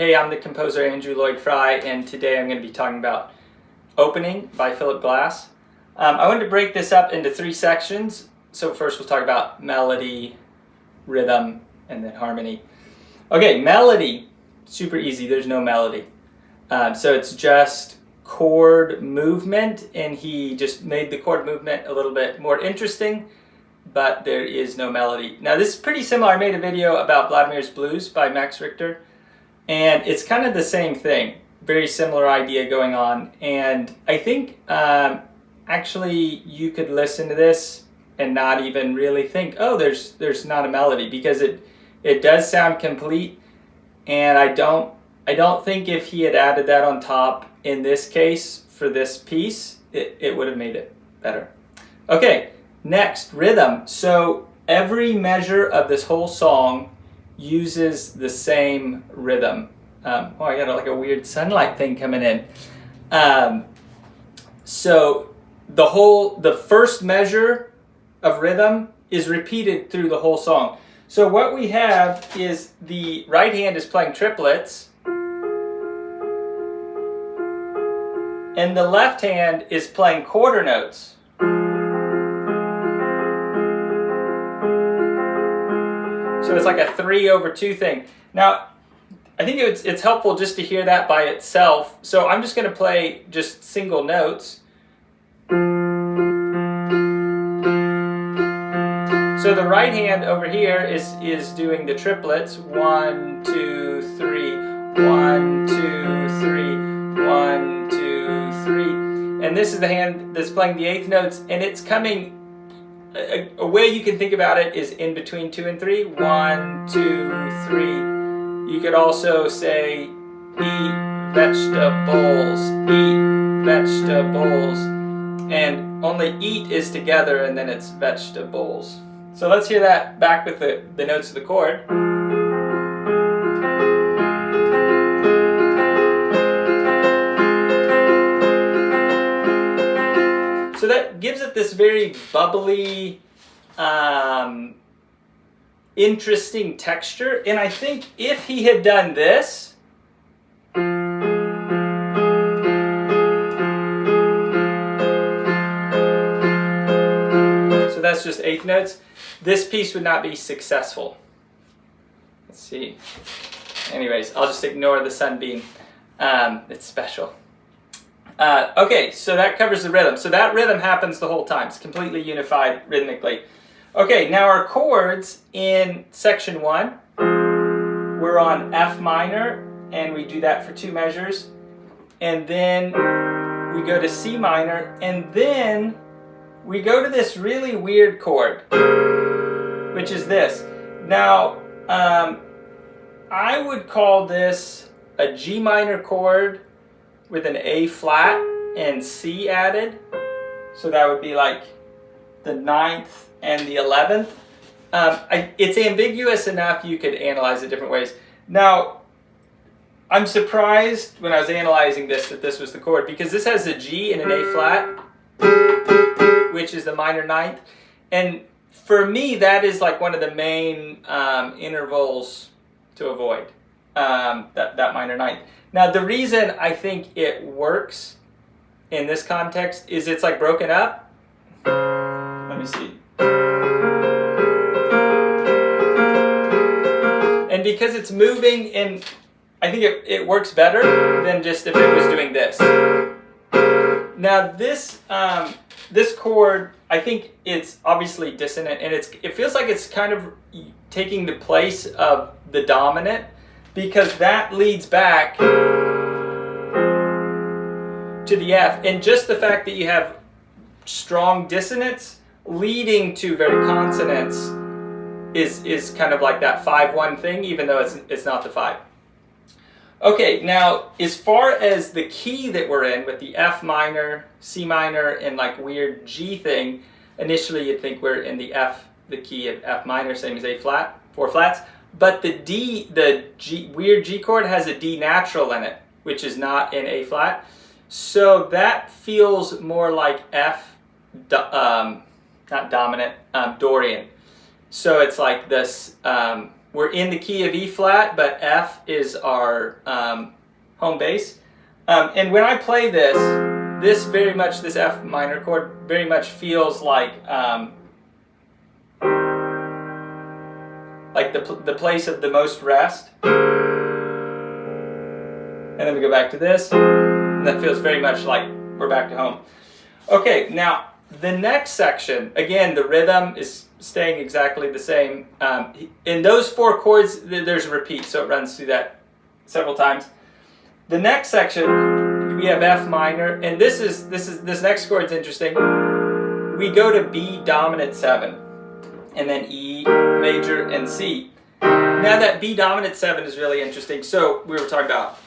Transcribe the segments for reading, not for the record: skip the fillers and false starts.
Hey, I'm the composer Andrew Lloyd Fry, and today I'm going to be talking about Opening by Philip Glass. I wanted to break this up into 3 sections. So first we'll talk about melody, rhythm, and then harmony. Okay, melody, super easy, there's no melody. So it's just chord movement, and he just made the chord movement a little bit more interesting, but there is no melody. Now this is pretty similar. I made a video about Vladimir's Blues by Max Richter, and it's kind of the same thing. Very similar idea going on, and I think actually you could listen to this and not even really think, oh, there's not a melody, because it does sound complete, and I don't think if he had added that on top in this case for this piece, it would have made it better. Okay, next, rhythm. So every measure of this whole song uses the same rhythm. Oh, I got like a weird sunlight thing coming in. So the first measure of rhythm is repeated through the whole song. So what we have is the right hand is playing triplets, and the left hand is playing quarter notes. So it's like a 3/2 thing. Now, I think it's helpful just to hear that by itself. So I'm just going to play just single notes. So the right hand over here is doing the triplets. 1, 2, 3, 1, 2, 3, 1, 2, 3. And this is the hand that's playing the 8th notes, and it's coming. A way you can think about it is in between 2 and 3. 1, 2, 3. You could also say, eat vegetables, eat vegetables. And only eat is together, and then it's vegetables. So let's hear that back with the notes of the chord. So that gives it this very bubbly, interesting texture. And I think if he had done this, so that's just 8th notes, this piece would not be successful. Let's see. Anyways, I'll just ignore the sunbeam. It's special. Okay, so that covers the rhythm. So that rhythm happens the whole time. It's completely unified rhythmically. Okay, now our chords in section 1, we're on F minor, and we do that for 2 measures. And then we go to C minor, and then we go to this really weird chord, which is this. Now, I would call this a G minor chord with an A flat and C added. So that would be like the 9th and the 11th. It's ambiguous enough you could analyze it different ways. Now, I'm surprised when I was analyzing this that this was the chord, because this has a G and an A flat, which is the minor 9th. And for me, that is like one of the main intervals to avoid, that minor 9th. Now, the reason I think it works in this context is it's like broken up. Let me see. And because it's moving, and I think it works better than just if it was doing this. Now this chord, I think it's obviously dissonant, and it feels like it's kind of taking the place of the dominant, because that leads back to the F. And just the fact that you have strong dissonance leading to very consonants is kind of like that 5-1 thing, even though it's not the 5. Okay, now as far as the key that we're in with the F minor, C minor, and like weird G thing, initially you'd think we're in the key of F minor, same as A flat, 4 flats. But the weird G chord has a D natural in it, which is not in A flat. So that feels more like F, not dominant, Dorian. So it's like this we're in the key of E flat, but F is our home bass. And when I play this F minor chord very much feels like the place of the most rest. And then we go back to this, and that feels very much like we're back to home. Okay, now the next section, again, the rhythm is staying exactly the same. In those 4 chords, there's a repeat, so it runs through that several times. The next section, we have F minor, and this next chord is interesting. We go to B dominant 7, and then E major and C. Now that B dominant 7 is really interesting. So we were talking about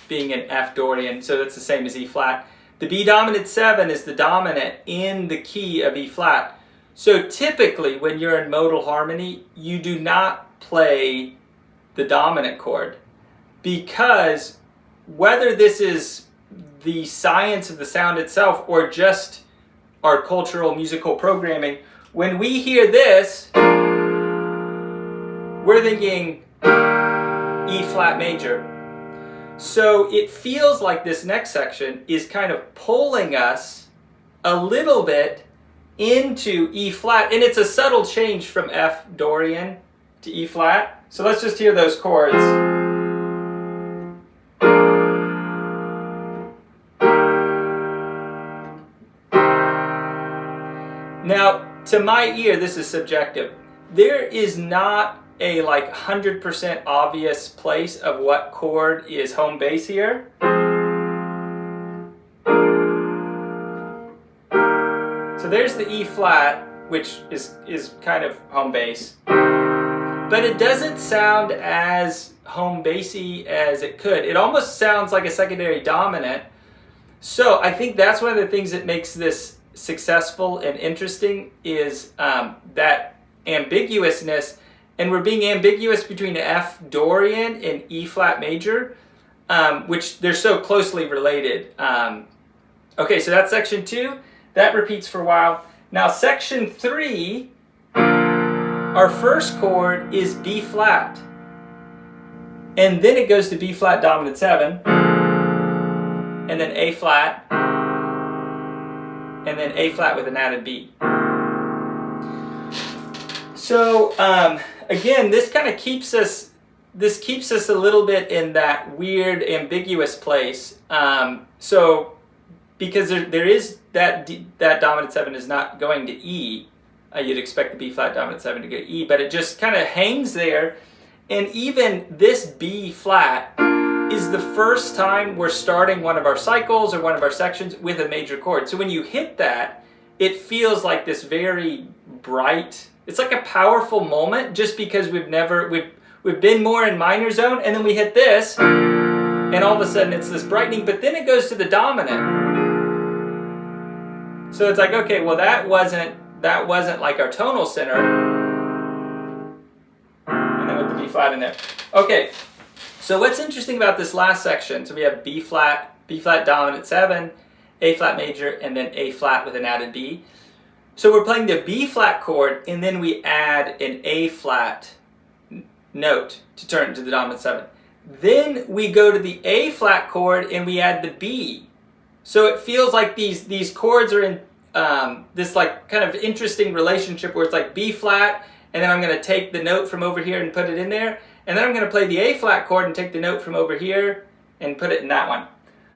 being an F Dorian, so that's the same as E flat. The B dominant 7 is the dominant in the key of E flat. So typically when you're in modal harmony, you do not play the dominant chord, because whether this is the science of the sound itself or just our cultural musical programming, when we hear this, we're thinking E flat major. So it feels like this next section is kind of pulling us a little bit into E flat, and it's a subtle change from F Dorian to E flat. So let's just hear those chords. Now, to my ear, this is subjective. There is not a 100% obvious place of what chord is home bass here. So there's the E flat, which is kind of home bass. But it doesn't sound as home bassy as it could. It almost sounds like a secondary dominant. So I think that's one of the things that makes this successful and interesting is that ambiguousness. And we're being ambiguous between F Dorian and E flat major, which they're so closely related. Okay, so that's section 2. That repeats for a while. Now section 3, our first chord is B flat. And then it goes to B flat dominant 7, and then A flat, and then A flat with an added B. So again, this kind of keeps us a little bit in that weird, ambiguous place. So because there is that dominant 7 is not going to E. You'd expect the B flat dominant 7 to go to E, but it just kind of hangs there. And even this B flat is the first time we're starting one of our cycles or one of our sections with a major chord. So when you hit that, it feels like this very bright, it's like a powerful moment, just because we've been more in minor zone, and then we hit this, and all of a sudden it's this brightening, but then it goes to the dominant. So it's like, okay, well that wasn't like our tonal center. And then with the B flat in there. Okay, so what's interesting about this last section, so we have B flat dominant 7, A flat major, and then A flat with an added B. So we're playing the B flat chord, and then we add an A flat note to turn it to the dominant 7. Then we go to the A flat chord and we add the B. So it feels like these chords are in this kind of interesting relationship where it's like B flat, and then I'm going to take the note from over here and put it in there, and then I'm going to play the A flat chord and take the note from over here and put it in that one.